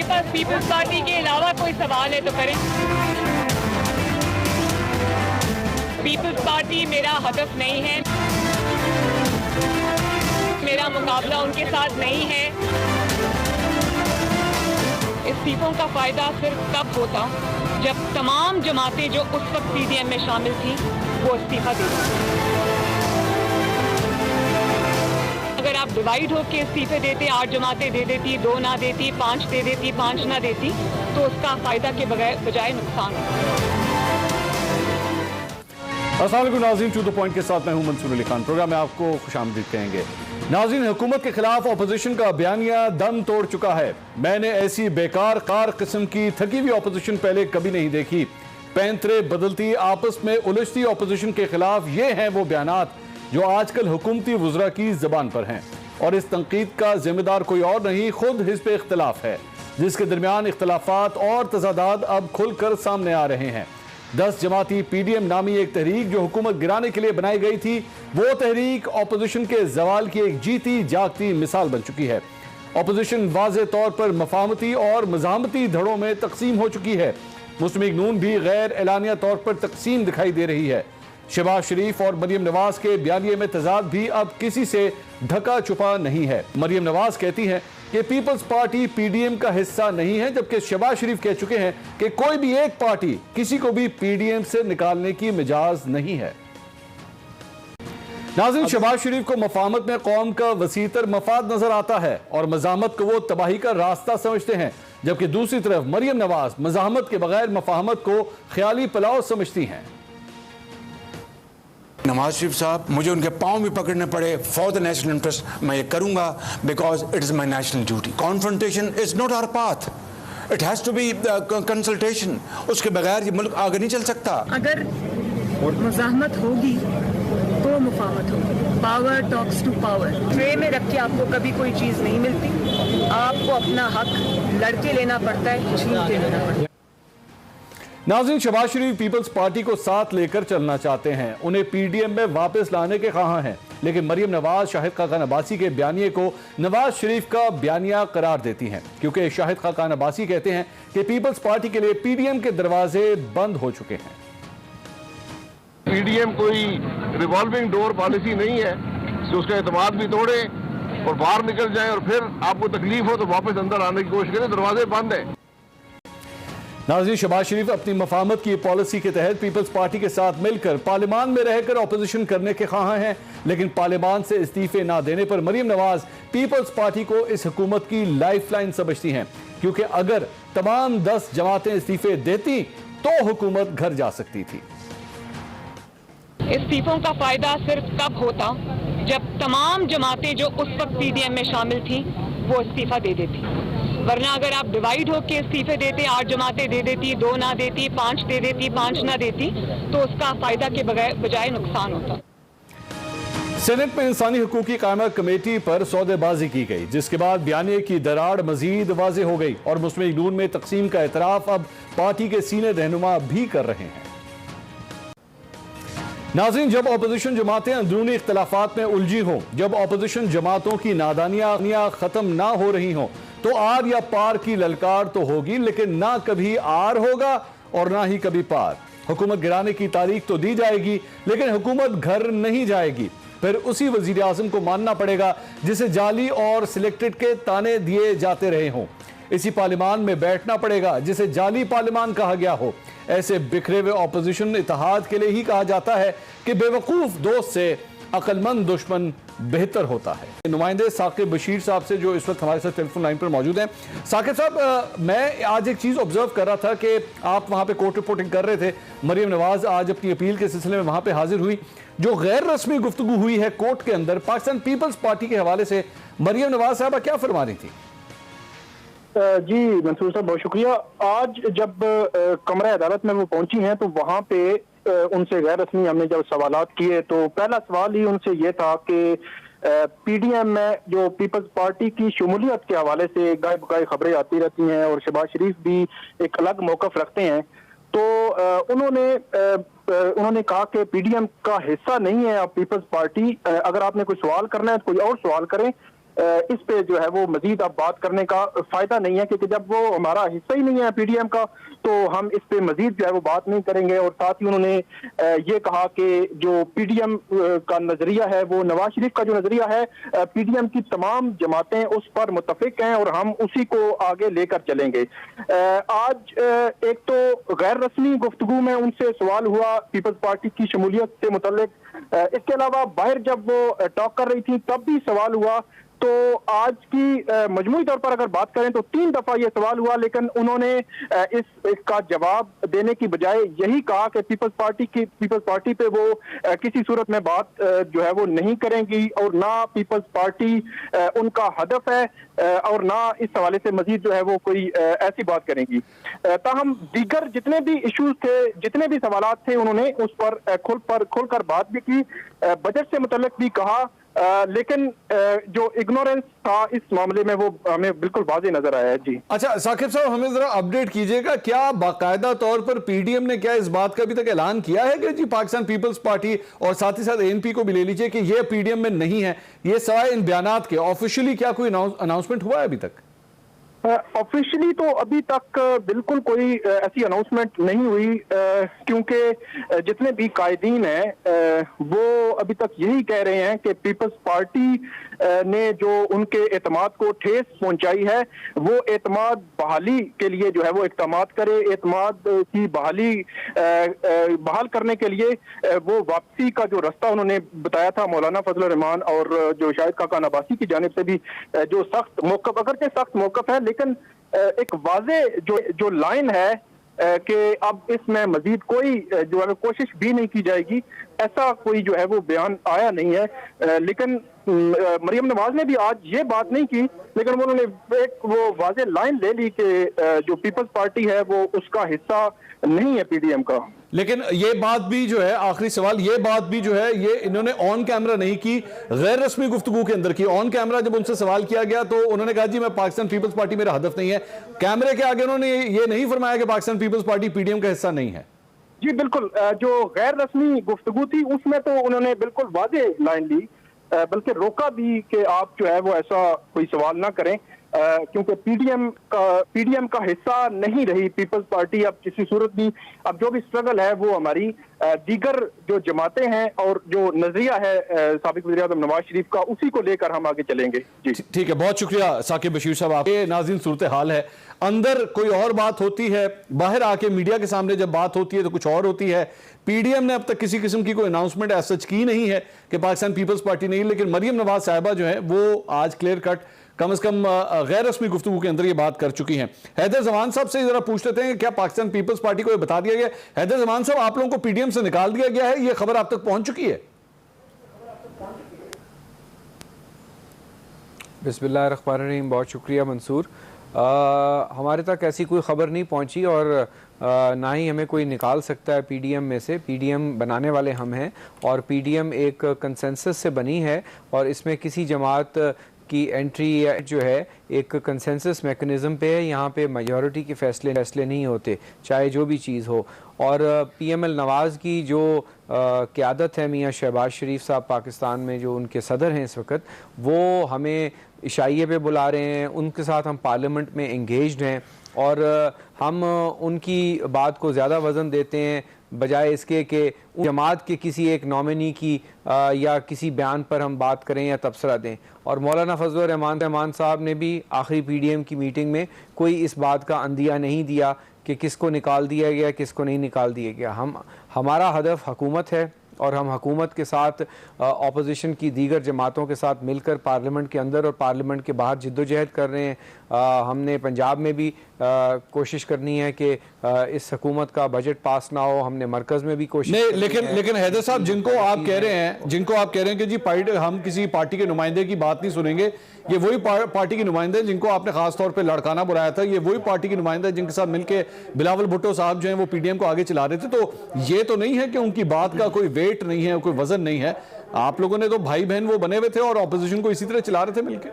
पास peoples party के अलावा कोई सवाल है तो करें। पीपल्स पार्टी मेरा हदफ नहीं है, मेरा मुकाबला उनके साथ नहीं है। इस्तीफों का फायदा सिर्फ तब होता जब तमाम जमातें जो उस वक्त पीडीएम में शामिल थी वो इस्तीफा दे देती। अगर आप डिवाइड होकर इस्तीफे देते, 8 जमातें दे देती, 2 ना देती, 5 दे देती, 5 ना देती, तो उसका फायदा के बजाय नुकसान होता। अस्सलाम वालेकुम नाज़रीन, टू द पॉइंट के साथ मैं हूं मंसूर अली खान। प्रोग्राम में आपको खुशामदीद कहेंगे। नाज़रीन, हुकूमत के खिलाफ अपोजिशन का बयानिया दम तोड़ चुका है। मैंने ऐसी बेकार कार किस्म की थकी हुई अपोजिशन पहले कभी नहीं देखी। पैंतरे बदलती, आपस में उलझती अपोजिशन के खिलाफ ये हैं वो बयानात जो आजकल हुकूमती वुज़रा की ज़बान पर हैं। और इस तनकीद का जिम्मेदार कोई और नहीं, खुद हिज़्ब इख्तिलाफ है, जिसके दरमियान इख्तिलाफात और तज़ादात अब खुलकर सामने आ रहे हैं। 10 जमाती पीडीएम नामी एक तहरीक जो हुकूमत गिराने के लिए बनाई गई थी, वो तहरीक अपोजिशन के जवाल की एक जीती जागती मिसाल बन चुकी है। अपोजिशन वाज़े तौर पर मफाहमती और मज़ाहमती धड़ों में तकसीम हो चुकी है। मुस्लिम लीग नून भी गैर एलानिया तौर पर तकसीम दिखाई दे रही है। शहबाज शरीफ और मरियम नवाज के बयानिए में तजाद भी अब किसी से ढका छुपा नहीं है। मरियम नवाज कहती हैं कि पीपल्स पार्टी पीडीएम का हिस्सा नहीं है, जबकि शहबाज शरीफ कह चुके हैं कि कोई भी एक पार्टी किसी को भी पीडीएम से निकालने की मिजाज नहीं है। नाज़रीन, शहबाज शरीफ को मफाहमत में कौम का वसीतर मफाद नजर आता है और मज़ाहमत को वो तबाही का रास्ता समझते हैं, जबकि दूसरी तरफ मरियम नवाज मज़ाहमत के बगैर मफाहमत को ख्याली पलाव समझती हैं। नवाज शरीफ साहब, मुझे उनके पांव भी पकड़ने पड़े फॉर द नेशनल इंटरेस्ट, मैं ये करूंगा because it is my national duty. Confrontation is not our path, it has to be consultation. उसके बगैर ये मुल्क आगे नहीं चल सकता। अगर मुज़ाहमत होगी तो मुफाहमत होगी। Power talks to power. Tray में रख के आपको कभी कोई चीज नहीं मिलती, आपको अपना हक लड़के लेना पड़ता है, छीन के लेना पड़ता है। नाज़रीन, शहबाज शरीफ पीपल्स पार्टी को साथ लेकर चलना चाहते हैं, उन्हें पीडीएम में वापस लाने के ख्वाह हैं, लेकिन मरियम नवाज शाहिद खाकान अब्बासी के बयानिए को नवाज शरीफ का बयानिया करार देती हैं, क्योंकि शाहिद खाकान अब्बासी कहते हैं कि पीपल्स पार्टी के लिए पीडीएम के दरवाजे बंद हो चुके हैं। पीडीएम कोई रिवॉल्विंग डोर पॉलिसी नहीं है कि उसका एतमाद भी तोड़े और बाहर निकल जाए और फिर आपको तकलीफ हो तो वापस अंदर आने की कोशिश करें। दरवाजे बंद है। नाज़रीन, शहबाज शरीफ अपनी मफाहमत की पॉलिसी के तहत पीपल्स पार्टी के साथ मिलकर पार्लियामान में रहकर अपोजिशन करने के ख्वाह हैं, लेकिन पार्लियामान से इस्तीफे ना देने पर मरियम नवाज पीपल्स पार्टी को इस हुकूमत की लाइफ लाइन समझती हैं, क्योंकि अगर तमाम 10 जमातें इस्तीफे देती तो हुकूमत घर जा सकती थी। इस्तीफों का फायदा सिर्फ तब होता जब तमाम जमातें जो उस वक्त पीडीएम में शामिल थी वो इस्तीफा दे देती, वरना अगर आप डिवाइड होकर इस्तीफे देते, 8 जमातें दे देती, 2 ना देती, 5 दे देती, 5 ना देती, तो उसका फायदा के बजाय नुकसान होता। सेनेट में इंसानी हकूक की कायमा कमेटी पर सौदेबाजी की गई, जिसके बाद बयानिए की दरार मजीद वाज़े हो गई और मुस्लिम लीग नून में तकसीम का एतराफ अब पार्टी के सीनियर रहनुमा भी कर रहे हैं। नाज़रीन, जब अपोजिशन जमातें अंदरूनी इख्तलाफात में उलझी हों, जब अपोजिशन जमातों की नादानियां खत्म ना हो रही हों, तो आर या पार की ललकार तो होगी, लेकिन ना कभी आर होगा और ना ही कभी पार। हुकूमत गिराने की तारीख तो दी जाएगी, लेकिन हुकूमत घर नहीं जाएगी। फिर उसी वजीर आज़म को मानना पड़ेगा जिसे जाली और सिलेक्टेड के ताने दिए जाते रहे हों। इसी पार्लियामान में बैठना पड़ेगा जिसे जाली पार्लियामान कहा गया हो। ऐसे बिखरे हुए ऑपोजिशन इत्तेहाद के लिए ही कहा जाता है कि बेवकूफ दोस्त से अक्लमंद दुश्मन बेहतर होता है। नुमाइंदे साकिब बशीर साहब से जो इस वक्त हमारे साथ टेलीफोन लाइन पर मौजूद हैं। साकिब साहब, मैं आज एक चीज़ ऑब्जर्व कर रहा था कि आप वहाँ पे कोर्ट रिपोर्टिंग कर रहे थे। मरियम नवाज आज अपनी अपील के सिलसिले में वहाँ पे हाजिर हुई। जो गैर रस्मी गुफ्तगू हुई है कोर्ट के अंदर पाकिस्तान पीपल्स पार्टी के हवाले से, मरियम नवाज साहब क्या फरमा रही थी? जी मंसूर साहब, बहुत शुक्रिया। आज जब कमरा अदालत में वो पहुंची हैं तो वहाँ पे उनसे गैर रस्मी हमने जब सवालात किए तो पहला सवाल ही उनसे ये था कि पीडीएम में जो पीपल्स पार्टी की शमूलियत के हवाले से गाय बगाई खबरें आती रहती हैं और शहबाज शरीफ भी एक अलग मौकफ रखते हैं, तो उन्होंने कहा कि पीडीएम का हिस्सा नहीं है आप पीपल्स पार्टी। अगर आपने कोई सवाल करना है तो कोई और सवाल करें, इस पे जो है वो मजीद अब बात करने का फायदा नहीं है, क्योंकि जब वो हमारा हिस्सा ही नहीं है पीडीएम का, तो हम इस पे मजीद जो है वो बात नहीं करेंगे। और साथ ही उन्होंने ये कहा कि जो पीडीएम का नजरिया है, वो नवाज शरीफ का जो नजरिया है, पीडीएम की तमाम जमातें उस पर मुत्तफिक हैं और हम उसी को आगे लेकर चलेंगे। आज एक तो गैर रस्मी गुफ्तगू में उनसे सवाल हुआ पीपल्स पार्टी की शमूलियत से मुतल्लिक, इसके अलावा बाहर जब वो टॉक कर रही थी तब भी सवाल हुआ। तो आज की मजमूई तौर पर अगर बात करें तो 3 दफा ये सवाल हुआ, लेकिन उन्होंने इसका जवाब देने की बजाय यही कहा कि पीपल्स पार्टी पे वो किसी सूरत में बात जो है वो नहीं करेंगी और ना पीपल्स पार्टी उनका हदफ है और ना इस हवाले से मजीद जो है वो कोई ऐसी बात करेंगी। ताहम दीगर जितने भी इश्यूज थे, जितने भी सवालात थे, उन्होंने उस पर खुलकर बात भी की, बजट से मुतल्लिक भी कहा, लेकिन जो इग्नोरेंस था इस मामले में वो हमें बिल्कुल वाज़ेह नजर आया है। जी अच्छा साकिब साहब, हमें जरा अपडेट कीजिएगा, क्या बाकायदा तौर पर पीडीएम ने क्या इस बात का अभी तक ऐलान किया है कि जी पाकिस्तान पीपल्स पार्टी और साथ ही साथ एएनपी को भी ले लीजिए कि ये पीडीएम में नहीं है, ये सवाए इन बयानात के ऑफिशियली क्या कोई अनाउंसमेंट हुआ है अभी तक? ऑफिशियली तो अभी तक बिल्कुल कोई ऐसी अनाउंसमेंट नहीं हुई, क्योंकि जितने भी कायदीन हैं वो अभी तक यही कह रहे हैं कि पीपल्स पार्टी ने जो उनके एतमाद को ठेस पहुंचाई है, वो एतमाद बहाली के लिए जो है वो इक़दामात करे, एतमाद की बहाल करने के लिए वो वापसी का जो रास्ता उन्होंने बताया था मौलाना फजल रहमान और जो शाहिद खाकान अब्बासी की जानिब से भी जो सख्त मौक़िफ़, अगरचे सख्त मौक़िफ़ है, लेकिन एक वाज़ेह जो लाइन है कि अब इसमें मजीद कोई जो है कोशिश भी नहीं की जाएगी, ऐसा कोई जो है वो बयान आया नहीं है। लेकिन मरियम नवाज ने भी आज ये बात नहीं की, लेकिन उन्होंने एक वो वाज़ेह लाइन ले ली कि जो पीपल्स पार्टी है वो उसका हिस्सा नहीं है पीडीएम का। लेकिन ये बात भी जो है, आखिरी सवाल, ये बात भी जो है ये इन्होंने ऑन कैमरा नहीं की, गैर रस्मी गुफ्तगू के अंदर की। ऑन कैमरा जब उनसे सवाल किया गया तो उन्होंने कहा जी मैं पाकिस्तान पीपल्स पार्टी मेरा हदफ नहीं है। कैमरे के आगे उन्होंने ये नहीं फरमाया कि पाकिस्तान पीपल्स पार्टी पीडीएम का हिस्सा नहीं है। जी बिल्कुल, जो गैर रस्मी गुफ्तगू थी उसमें तो उन्होंने बिल्कुल वाज़ेह लाइन ली, बल्कि रोका भी कि आप जो है वो ऐसा कोई सवाल ना करें, क्योंकि पीडीएम का हिस्सा नहीं रही पीपल्स पार्टी अब किसी सूरत भी। अब जो भी स्ट्रगल है वो हमारी दीगर जो जमातें हैं और जो नजरिया है साबिक वज़ीर-ए-आज़म नवाज शरीफ का, उसी को लेकर हम आगे चलेंगे। जी ठीक है, बहुत शुक्रिया साकिब बशीर साहब। आपके नाज़रीन सूरत हाल है, अंदर कोई और बात होती है, बाहर आके मीडिया के सामने जब बात होती है तो कुछ और होती है। पीडीएम ने अब तक किसी किस्म की कोई अनाउंसमेंट ऐसा सच की नहीं है कि पाकिस्तान पीपल्स पार्टी नहीं, लेकिन मरियम नवाज साहिबा जो है वो आज क्लियर कट कम से कम गैर रस्मी गुफ्तगू के अंदर ये बात कर चुकी हैं। हैदर जमान साहब से जरा पूछ लेते हैं कि क्या पाकिस्तान पीपल्स पार्टी को ये बता दिया गया? हैदर जमान साहब, आप लोगों को पीडीएम से निकाल दिया गया है, ये खबर आप तक पहुंच चुकी है? बिस्मिल्लाहिर्रहमानिर्रहीम, बहुत शुक्रिया मंसूर। हमारे तक ऐसी कोई ख़बर नहीं पहुंची और ना ही हमें कोई निकाल सकता है पीडीएम में से। पीडीएम बनाने वाले हम हैं और पीडीएम एक कंसेंसस से बनी है और इसमें किसी जमात की एंट्री जो है एक कंसेंसस मैकेनिज़्म पे है। यहाँ पे मेजॉरिटी के फैसले नहीं होते, चाहे जो भी चीज़ हो। और पीएमएल नवाज़ की जो क़यादत है, मियाँ शहबाज शरीफ साहब पाकिस्तान में जो उनके सदर हैं इस वक्त, वो हमें इशाइये पे बुला रहे हैं, उनके साथ हम पार्लियामेंट में इंगेज्ड हैं और हम उनकी बात को ज़्यादा वज़न देते हैं बजाय इसके कि जमात के किसी एक नॉमिनी की या किसी बयान पर हम बात करें या तबसरा दें। और मौलाना फजल रहमान साहब ने भी आखिरी पीडीएम की मीटिंग में कोई इस बात का अंदिया नहीं दिया कि किसको निकाल दिया गया, किसको नहीं निकाल दिया गया। हमारा हदफ हुकूमत है और हम हुकूमत के साथ अपोजिशन की दीगर जमातों के साथ मिलकर पार्लियामेंट के अंदर और पार्लियामेंट के बाहर जिद्दोजहद कर रहे हैं। हमने पंजाब में भी कोशिश करनी है कि इस हुकूमत का बजट पास ना हो, हमने मरकज़ में भी कोशिश नहीं, लेकिन हैदर साहब, जिनको आप कह रहे हैं कि जी हम किसी पार्टी के नुमाइंदे की बात नहीं सुनेंगे, ये वही पार्टी के नुमाइंदे जिनको आपने खास तौर पे लड़काना बुलाया था, ये वही पार्टी के नुमाइंदे जिनके साथ मिलकर बिलावल भुट्टो साहब जो हैं वो पीडीएम को आगे चला रहे थे। तो ये तो नहीं है कि उनकी बात का कोई वेट नहीं है, कोई वजन नहीं है। आप लोगों ने तो भाई बहन वो बने हुए थे और ऑपोजिशन को इसी तरह चला रहे थे मिलकर।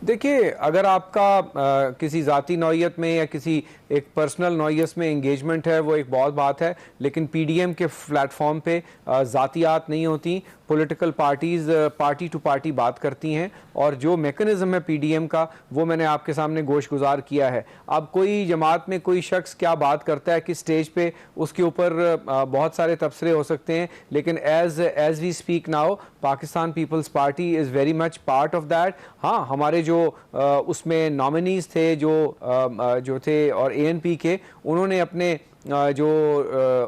देखिए, अगर आपका किसी ज़ाती नौयत में या किसी एक पर्सनल नौयत में एंगेजमेंट है, वो एक बहुत बात है, लेकिन पीडीएम के प्लेटफॉर्म पे ज़ातियात नहीं होती। Political parties party to party बात करती हैं, और जो मेकनिज़म है पीडीएम का वो मैंने आपके सामने गोशगुजार किया है। अब कोई जमात में कोई शख्स क्या बात करता है किस स्टेज पे, उसके ऊपर बहुत सारे तबसरे हो सकते हैं, लेकिन as we speak now Pakistan Peoples Party is very much part of that. हाँ, हमारे जो उसमें नॉमिनीज़ थे जो थे और एएनपी के, उन्होंने अपने जो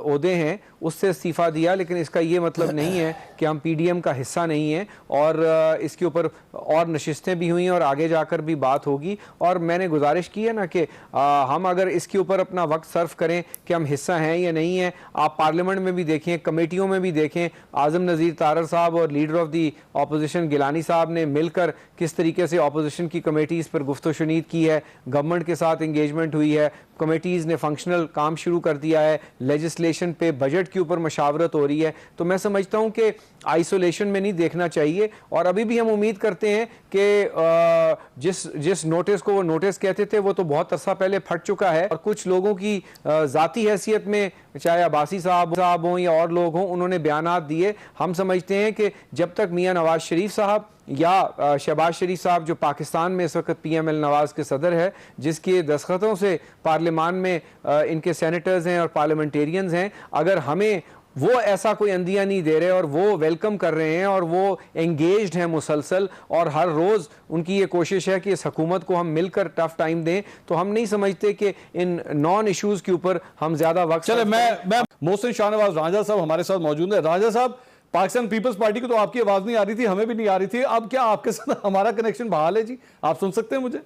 ओहदे हैं उससे इस्तीफ़ा दिया, लेकिन इसका ये मतलब नहीं है कि हम पीडीएम का हिस्सा नहीं हैं। और इसके ऊपर और नशिस्तें भी हुई और आगे जाकर भी बात होगी। और मैंने गुजारिश की है ना कि हम अगर इसके ऊपर अपना वक्त सर्फ करें कि हम हिस्सा हैं या नहीं हैं, आप पार्लियामेंट में भी देखें, कमेटियों में भी देखें, आज़म नज़ीर तारर साहब और leader of the opposition Gilani साहब ने मिलकर किस तरीके से अपोजिशन की कमेटीज़ पर गुफ्तशुनीद की है, गवर्नमेंट के साथ इंगेजमेंट हुई है, कमेटीज़ ने फंक्शनल काम शुरू कर दिया है, लेजिस्लेशन पे बजट के ऊपर मशावरत हो रही है। तो मैं समझता हूँ कि आइसोलेशन में नहीं देखना चाहिए। और अभी भी हम उम्मीद करते हैं कि जिस नोटिस को वो नोटिस कहते थे वो तो बहुत अरसा पहले फट चुका है, और कुछ लोगों की ज़ाती हैसियत में, चाहे अब्बासी साहब हों या और लोग हों, उन्होंने बयानात दिए। हम समझते हैं कि जब तक मियाँ नवाज शरीफ साहब या शहबाज शरीफ साहब, जो पाकिस्तान में इस वक्त पीएमएल नवाज के सदर है, जिसके दस्तखतों से पार्लियामान में इनके सेनेटर्स हैं और पार्लियामेंटेरियंस हैं, अगर हमें वो ऐसा कोई अंदिया नहीं दे रहे और वो वेलकम कर रहे हैं और वो एंगेज्ड हैं मुसलसल, और हर रोज़ उनकी ये कोशिश है कि इस हुकूमत को हम मिलकर टफ टाइम दें, तो हम नहीं समझते कि इन नॉन इश्यूज़ के ऊपर हम ज़्यादा वक्त। चले, मैं मोहसिन शाहनवाज राजा साहब हमारे साथ मौजूद है। राजा साहब, पाकिस्तान पीपल्स पार्टी को तो आपकी आवाज़ नहीं आ रही थी, हमें भी नहीं आ रही थी, अब क्या आपके साथ हमारा कनेक्शन बहाल है जी? आप सुन सकते हैं मुझे?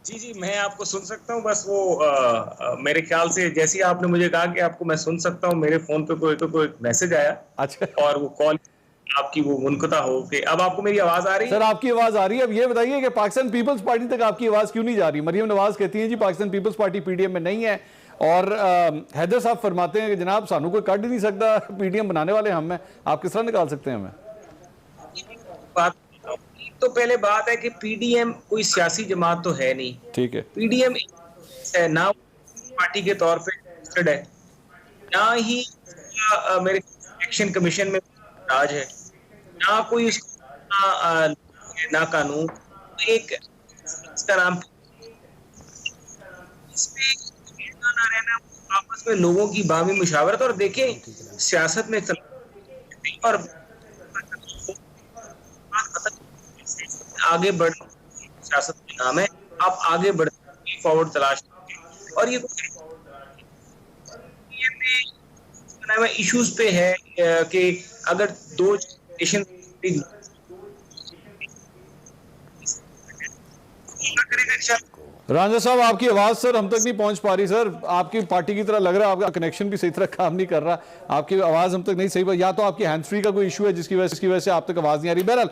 जी, मैं आपको सुन सकता हूँ। बस वो मेरे ख्याल से जैसे ही आपने मुझे कहा कि आपको मैं सुन सकता हूँ, मेरे फोन पे कोई मैसेज आया। अच्छा। और वो कॉल आपकी वो मुनक़ता हो के अब आपको मेरी आवाज आ रही है? सर, आपकी आवाज आ रही है। अब ये बताइए कि पाकिस्तान पीपल्स पार्टी तक आपकी आवाज क्यों नहीं जा रही? मरियम नवाज कहती हैं जी पाकिस्तान पीपल्स पार्टी पीडीएम में नहीं है, और हैदर साहब फरमाते हैं कि जनाब सानू कोई काट ही नहीं सकता, पीडीएम बनाने वाले हम हैं, आप किस तरह निकाल सकते हैं हमें? तो पहले बात है कि पीडीएम कोई सियासी जमात तो है नहीं। ठीक है। पीडीएम है ना पार्टी के तौर पे रजिस्टर्ड है, ना ही मेरे इलेक्शन कमीशन में राज है, ना कोई ना कानून, एक इसका नाम इसमें ना रहना, आपस में लोगों की बामी मुशावरत। और देखें, सियासत में और आगे बढ़, सियासत में काम है, आप आगे बढ़ फॉरवर्ड तलाश, और ये इश्यूज पे है कि अगर दो नेशन राजा साहब, आपकी आवाज सर हम तक नहीं पहुंच पा रही सर, आपकी पार्टी की तरह लग रहा है, आपका कनेक्शन भी सही तरह काम नहीं कर रहा, आपकी आवाज हम तक नहीं सही, या तो आपकी हैंड फ्री का कोई इशू है जिसकी वजह से आप तक आवाज नहीं आ रही। बहरहाल